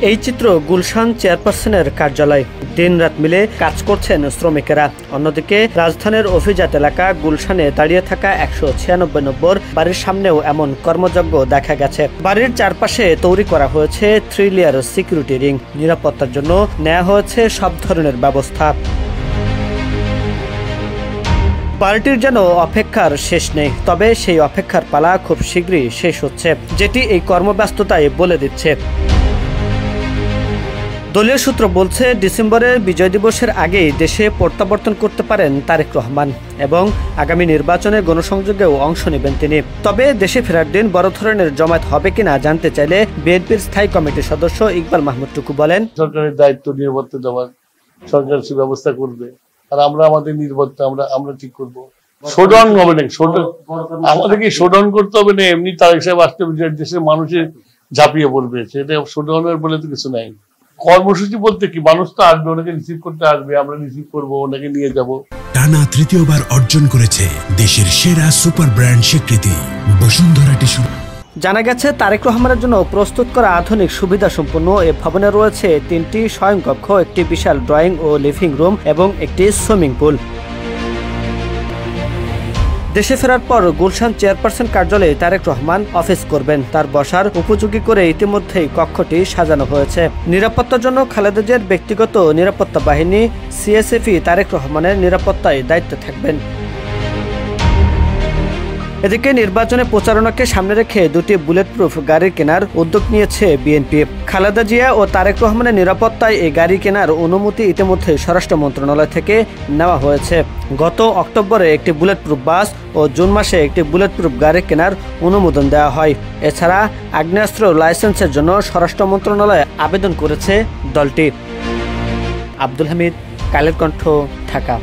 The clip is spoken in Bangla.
এই চিত্র গুলশান চেয়ারপারসনের কার্যালয়। দিন রাত মিলে কাজ করছেন শ্রমিকেরা। অন্যদিকে রাজধানীর অভিজাত এলাকা গুলশানে দাঁড়িয়ে থাকা 196 নম্বর বাড়ির সামনেও এমন কর্মযজ্ঞ দেখা গেছে। বাড়ির চারপাশে তৈরি করা হয়েছে 3 লেয়ার সিকিউরিটি রিং। নিরাপত্তার জন্য নেওয়া হয়েছে সব ধরনের ব্যবস্থা। বাড়িটির যেন অপেক্ষার শেষ নেই, তবে সেই অপেক্ষার পালা খুব শীঘ্রই শেষ হচ্ছে, যেটি এই কর্মব্যস্ততায় বলে দিচ্ছে। দলীয় সূত্র বলছে, ডিসেম্বরের বিজয় দিবসের আগেই দেশে প্রত্যাবর্তন করতে পারেন তারেক রহমান এবং আগামী নির্বাচনে গণসংযোগেও অংশ নেবেন তিনি। তবে দেশে ফেরার দিন বড় ধরনের জমায়েত হবে কিনা জানতে চাইলে বিএনপির স্থায়ী কমিটির সদস্য ইকবাল মাহমুদ টুকু বলেন, সরকারের দায়িত্ব নিরাপত্তা দেওয়ার, সরকার সে ব্যবস্থা করবে, আর আমরা আমাদের নিরাপত্তা আমরা ঠিক করবো। শোডাউন হবে না, আমাদেরকে শোডাউন করতে হবে না, এমনি তারেক সাহেব আসতে দেশের মানুষের ঝাঁপিয়ে পড়বে, সেটা শোডাউনের বলে তো কিছু নাই। কর্মসূচি বলতে কি, মানুষ তো আসবে, ওনাকে রিসিভ করতে আসবে, আমরা রিসিভ করবো, ওনাকে নিয়ে যাব। টানা তৃতীয়বার অর্জন করেছে দেশের সেরা সুপার ব্র্যান্ড স্বীকৃতি বসুন্ধরা টিস্যু। জানা গেছে, তারেক রহমানের জন্য প্রস্তুত করা আধুনিক সুবিধা সম্পন্ন এ ভবনে রয়েছে 3টি শয়নকক্ষ, একটি বিশাল ড্রয়িং ও লিভিং রুম এবং একটি সুইমিং পুল। দেশে ফেরার পর গুলশান চেয়ারপারসন কার্যালয়ে তারেক রহমান অফিস করবেন। তার বসার উপযোগী করে ইতিমধ্যেই কক্ষটি সাজানো হয়েছে। নিরাপত্তার জন্য খালেদা জিয়ার ব্যক্তিগত নিরাপত্তা বাহিনী সিএসএফই তারেক রহমানের নিরাপত্তায় দায়িত্ব থাকবেন। এদিকে নির্বাচনে প্রচারণাকে সামনে রেখে 2টি বুলেট প্রুফ গাড়ি কেনার উদ্যোগ নিয়েছে বিএনপি। খালেদা জিয়া ও তারেক রহমানের নিরাপত্তায় এই গাড়ি কেনার অনুমতি ইতিমধ্যে স্বরাষ্ট্র মন্ত্রণালয় থেকে নেওয়া হয়েছে। গত অক্টোবরে একটি বুলেট প্রুফ বাস ও জুন মাসে একটি বুলেট প্রুফ গাড়ি কেনার অনুমোদন দেওয়া হয়। এছাড়া আগ্নেয়াস্ত্র লাইসেন্সের জন্য স্বরাষ্ট্র মন্ত্রণালয়ে আবেদন করেছে দলটি। আব্দুল হামিদ, কালের কণ্ঠ, ঢাকা।